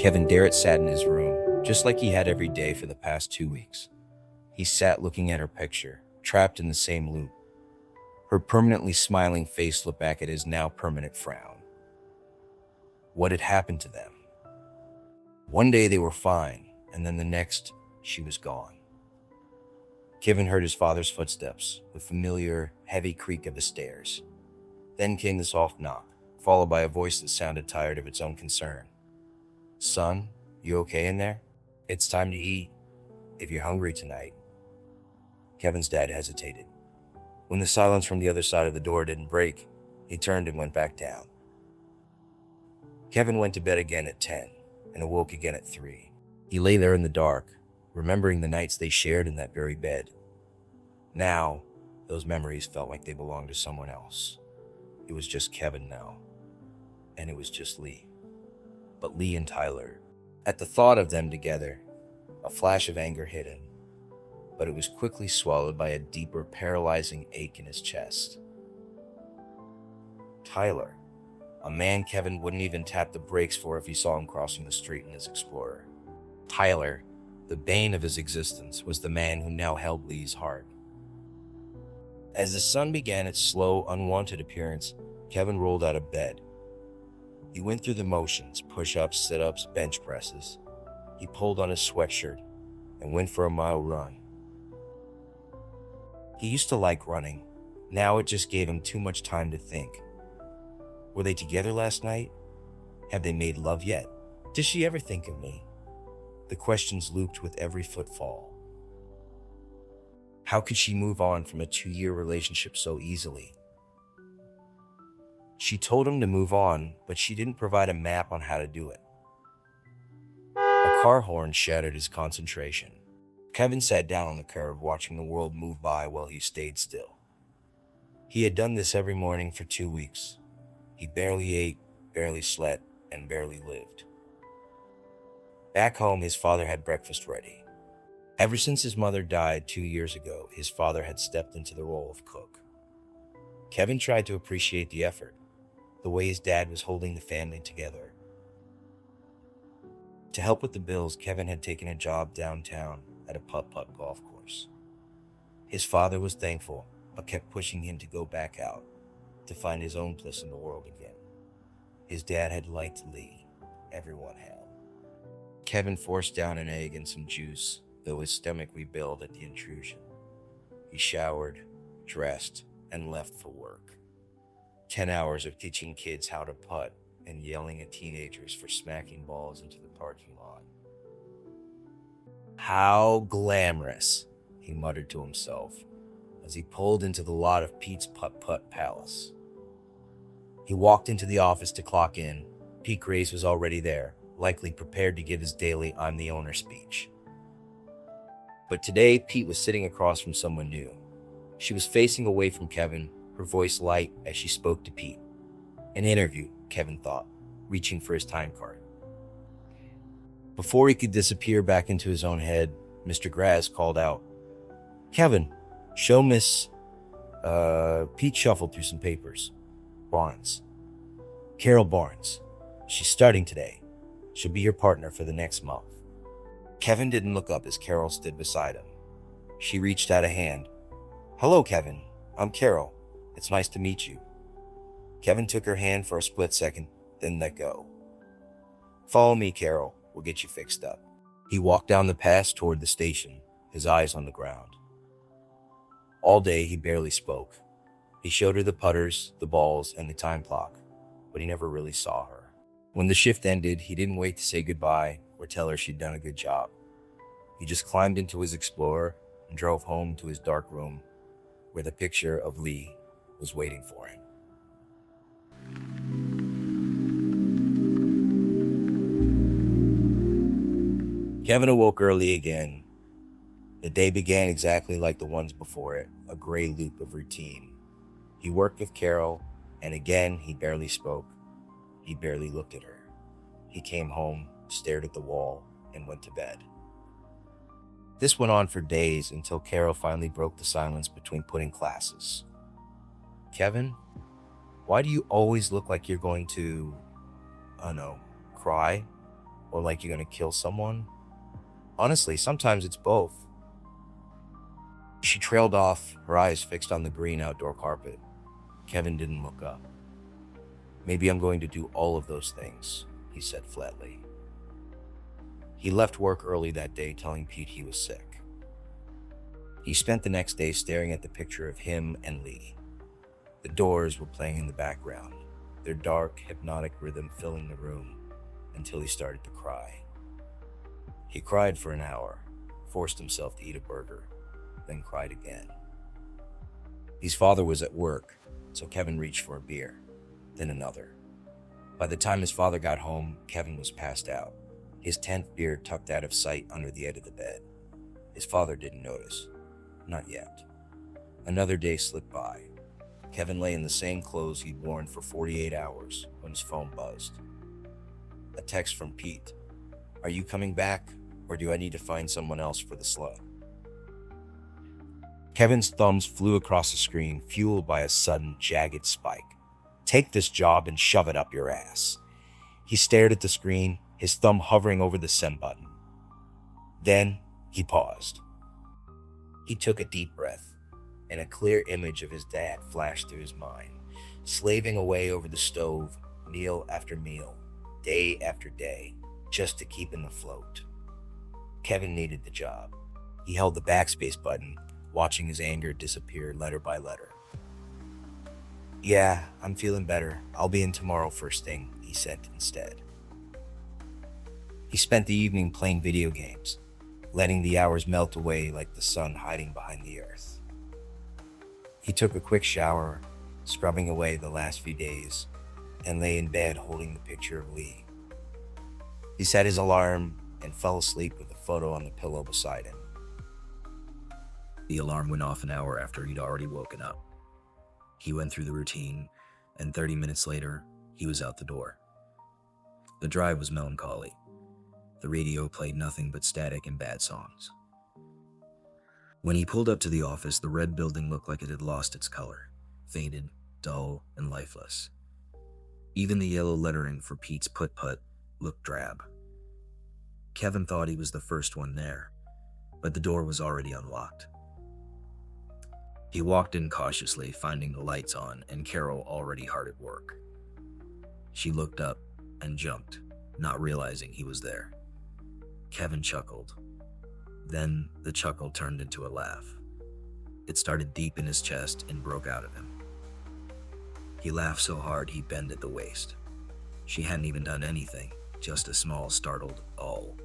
Kevin Darrett sat in his room, just like he had every day for the past 2 weeks. He sat looking at her picture, trapped in the same loop. Her permanently smiling face looked back at his now permanent frown. What had happened to them? One day they were fine, and then the next, she was gone. Kevin heard his father's footsteps, the familiar, heavy creak of the stairs. Then came the soft knock, followed by a voice that sounded tired of its own concern. "Son, you okay in there? It's time to eat, if you're hungry tonight." Kevin's dad hesitated. When the silence from the other side of the door didn't break, he turned and went back down. Kevin went to bed again at 10 and awoke again at 3. He lay there in the dark, remembering the nights they shared in that very bed. Now, those memories felt like they belonged to someone else. It was just Kevin now, and it was just Lee. But Lee and Tyler, at the thought of them together, a flash of anger hit him, but it was quickly swallowed by a deeper, paralyzing ache in his chest. Tyler, a man Kevin wouldn't even tap the brakes for if he saw him crossing the street in his Explorer. Tyler, the bane of his existence, was the man who now held Lee's heart. As the sun began its slow, unwanted appearance, Kevin rolled out of bed. He went through the motions, push-ups, sit-ups, bench presses. He pulled on his sweatshirt and went for a mile run. He used to like running. Now it just gave him too much time to think. Were they together last night? Have they made love yet? Does she ever think of me? The questions looped with every footfall. How could she move on from a 2-year relationship so easily? She told him to move on, but she didn't provide a map on how to do it. A car horn shattered his concentration. Kevin sat down on the curb, watching the world move by while he stayed still. He had done this every morning for 2 weeks. He barely ate, barely slept, and barely lived. Back home, his father had breakfast ready. Ever since his mother died 2 years ago, his father had stepped into the role of cook. Kevin tried to appreciate the effort, the way his dad was holding the family together. To help with the bills, Kevin had taken a job downtown at a putt golf course. His father was thankful, but kept pushing him to go back out, to find his own place in the world again. His dad had liked Lee. Everyone had. Kevin forced down an egg and some juice, though his stomach rebelled at the intrusion. He showered, dressed, and left for work. 10 hours of teaching kids how to putt and yelling at teenagers for smacking balls into the parking lot. How glamorous, he muttered to himself as he pulled into the lot of Pete's Putt Palace. He walked into the office to clock in. Pete Grace was already there, likely prepared to give his daily "I'm the owner" speech. But today, Pete was sitting across from someone new. She was facing away from Kevin, her voice light as she spoke to Pete. An interview, Kevin thought, reaching for his time card. Before he could disappear back into his own head, Mr. Graz called out, "Kevin, show Miss..." Pete shuffled through some papers. "Barnes. Carol Barnes. She's starting today. She'll be your partner for the next month." Kevin didn't look up as Carol stood beside him. She reached out a hand. "Hello, Kevin. I'm Carol. It's nice to meet you." Kevin took her hand for a split second, then let go. "Follow me, Carol. We'll get you fixed up." He walked down the path toward the station, his eyes on the ground. All day, he barely spoke. He showed her the putters, the balls, and the time clock, but he never really saw her. When the shift ended, he didn't wait to say goodbye or tell her she'd done a good job. He just climbed into his Explorer and drove home to his dark room, where the picture of Lee was waiting for him. Kevin awoke early again. The day began exactly like the ones before it, a gray loop of routine. He worked with Carol, and again he barely spoke. He barely looked at her. He came home, stared at the wall, and went to bed. This went on for days until Carol finally broke the silence between putting classes. "Kevin, why do you always look like you're going to, cry? Or like you're gonna kill someone? Honestly, sometimes it's both. She trailed off, her eyes fixed on the green outdoor carpet. Kevin didn't look up. Maybe I'm going to do all of those things, he said flatly. He left work early that day, telling Pete he was sick. He spent the next day staring at the picture of him and Lee. The Doors were playing in the background, their dark, hypnotic rhythm filling the room, until he started to cry. He cried for an hour, forced himself to eat a burger, then cried again. His father was at work, so Kevin reached for a beer, then another. By the time his father got home, Kevin was passed out, his 10th beer tucked out of sight under the edge of the bed. His father didn't notice. Not yet. Another day slipped by. Kevin lay in the same clothes he'd worn for 48 hours when his phone buzzed. A text from Pete. Are you coming back, or do I need to find someone else for the slug? Kevin's thumbs flew across the screen, fueled by a sudden, jagged spike. Take this job and shove it up your ass. He stared at the screen, his thumb hovering over the send button. Then he paused. He took a deep breath, and a clear image of his dad flashed through his mind, slaving away over the stove, meal after meal, day after day, just to keep him afloat. Kevin needed the job. He held the backspace button, watching his anger disappear letter by letter. Yeah, I'm feeling better. I'll be in tomorrow first thing, he said instead. He spent the evening playing video games, letting the hours melt away like the sun hiding behind the earth. He took a quick shower, scrubbing away the last few days, and lay in bed holding the picture of Lee. He set his alarm and fell asleep with the photo on the pillow beside him. The alarm went off an hour after he'd already woken up. He went through the routine, and 30 minutes later, he was out the door. The drive was melancholy. The radio played nothing but static and bad songs. When he pulled up to the office, the red building looked like it had lost its color, faded, dull, and lifeless. Even the yellow lettering for Pete's Putt looked drab. Kevin thought he was the first one there, but the door was already unlocked. He walked in cautiously, finding the lights on and Carol already hard at work. She looked up and jumped, not realizing he was there. Kevin chuckled. Then the chuckle turned into a laugh. It started deep in his chest and broke out of him. He laughed so hard he bent at the waist. She hadn't even done anything, just a small, startled "oh."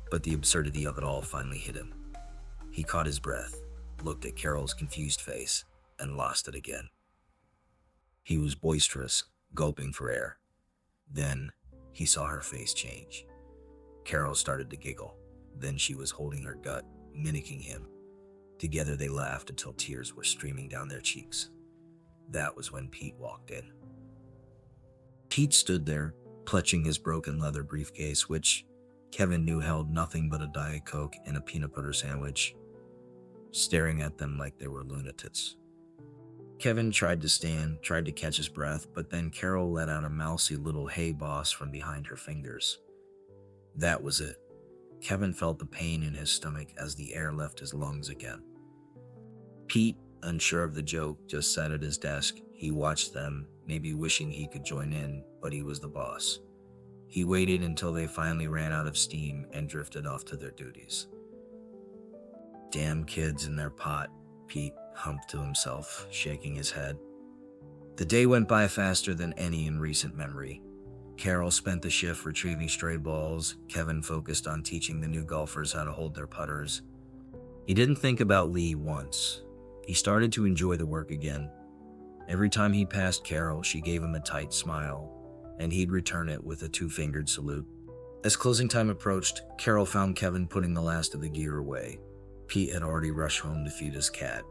But the absurdity of it all finally hit him. He caught his breath, looked at Carol's confused face, and lost it again. He was boisterous, gulping for air. Then he saw her face change. Carol started to giggle. Then she was holding her gut, mimicking him. Together they laughed until tears were streaming down their cheeks. That was when Pete walked in. Pete stood there, clutching his broken leather briefcase, which Kevin knew held nothing but a Diet Coke and a peanut butter sandwich, staring at them like they were lunatics. Kevin tried to stand, tried to catch his breath, but then Carol let out a mousy little "hey boss" from behind her fingers. That was it. Kevin felt the pain in his stomach as the air left his lungs again. Pete, unsure of the joke, just sat at his desk. He watched them, maybe wishing he could join in, but he was the boss. He waited until they finally ran out of steam and drifted off to their duties. Damn kids and their pot, Pete humped to himself, shaking his head. The day went by faster than any in recent memory. Carol spent the shift retrieving stray balls. Kevin focused on teaching the new golfers how to hold their putters. He didn't think about Lee once. He started to enjoy the work again. Every time he passed Carol, she gave him a tight smile, and he'd return it with a two-fingered salute. As closing time approached, Carol found Kevin putting the last of the gear away. Pete had already rushed home to feed his cat.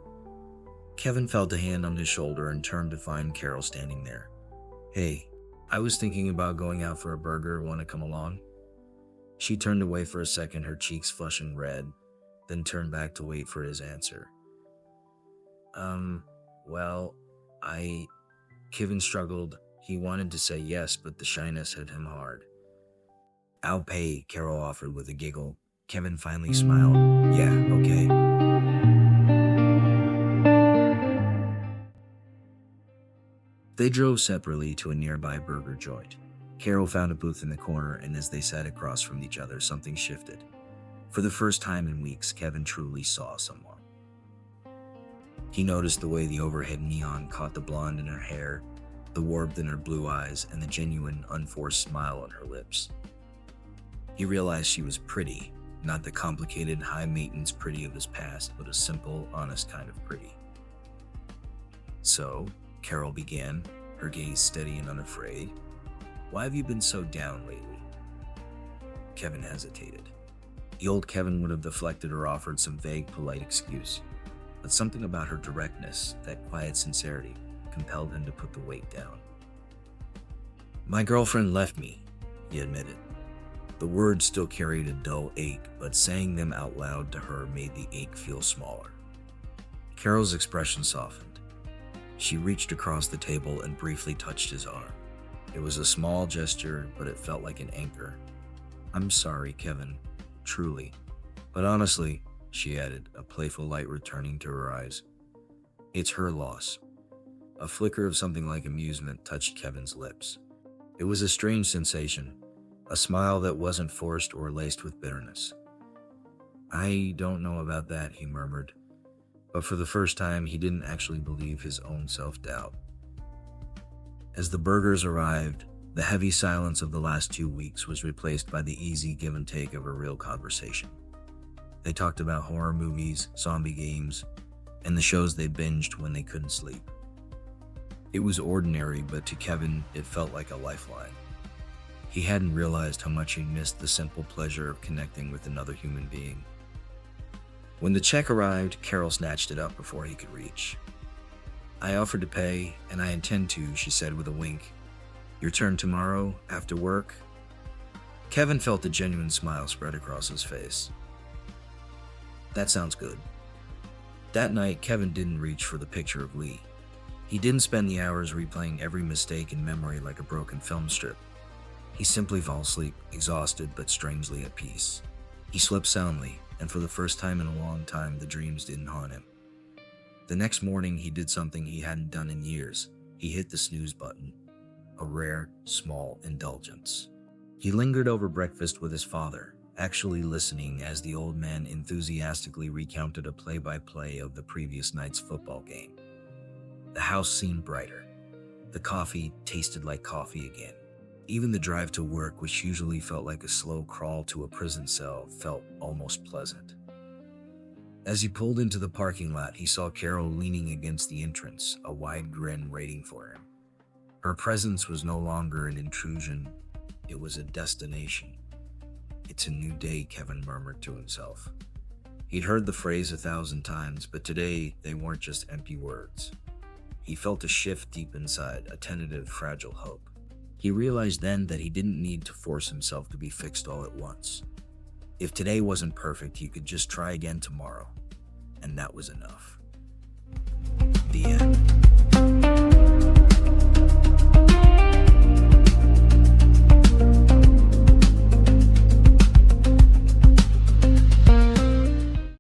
Kevin felt a hand on his shoulder and turned to find Carol standing there. Hey, I was thinking about going out for a burger. Want to come along? She turned away for a second, her cheeks flushing red, then turned back to wait for his answer. Well, Kevin struggled. He wanted to say yes, but the shyness hit him hard. "I'll pay," Carol offered with a giggle. Kevin finally smiled. "Yeah, okay." They drove separately to a nearby burger joint. Carol found a booth in the corner, and as they sat across from each other, something shifted. For the first time in weeks, Kevin truly saw someone. He noticed the way the overhead neon caught the blonde in her hair, the warmth in her blue eyes, and the genuine, unforced smile on her lips. He realized she was pretty, not the complicated, high-maintenance pretty of his past, but a simple, honest kind of pretty. "So," Carol began, her gaze steady and unafraid, "why have you been so down lately?" Kevin hesitated. The old Kevin would have deflected or offered some vague, polite excuse, but something about her directness, that quiet sincerity, compelled him to put the weight down. "My girlfriend left me," he admitted. The words still carried a dull ache, but saying them out loud to her made the ache feel smaller. Carol's expression softened. She reached across the table and briefly touched his arm. It was a small gesture, but it felt like an anchor. "I'm sorry, Kevin. Truly. But honestly," she added, a playful light returning to her eyes, "it's her loss." A flicker of something like amusement touched Kevin's lips. It was a strange sensation, a smile that wasn't forced or laced with bitterness. "I don't know about that," he murmured. But for the first time, he didn't actually believe his own self-doubt. As the burgers arrived, the heavy silence of the last 2 weeks was replaced by the easy give and take of a real conversation. They talked about horror movies, zombie games, and the shows they binged when they couldn't sleep. It was ordinary, but to Kevin, it felt like a lifeline. He hadn't realized how much he missed the simple pleasure of connecting with another human being. When the check arrived, Carol snatched it up before he could reach. "I offered to pay, and I intend to," she said with a wink. "Your turn tomorrow, after work?" Kevin felt a genuine smile spread across his face. "That sounds good." That night, Kevin didn't reach for the picture of Lee. He didn't spend the hours replaying every mistake in memory like a broken film strip. He simply fell asleep, exhausted but strangely at peace. He slept soundly, and for the first time in a long time, the dreams didn't haunt him. The next morning, he did something he hadn't done in years. He hit the snooze button, a rare, small indulgence. He lingered over breakfast with his father, actually listening as the old man enthusiastically recounted a play-by-play of the previous night's football game. The house seemed brighter. The coffee tasted like coffee again. Even the drive to work, which usually felt like a slow crawl to a prison cell, felt almost pleasant. As he pulled into the parking lot, he saw Carol leaning against the entrance, a wide grin waiting for him. Her presence was no longer an intrusion, it was a destination. "It's a new day," Kevin murmured to himself. He'd heard the phrase 1,000 times, but today they weren't just empty words. He felt a shift deep inside, a tentative, fragile hope. He realized then that he didn't need to force himself to be fixed all at once. If today wasn't perfect, he could just try again tomorrow. And that was enough. The end.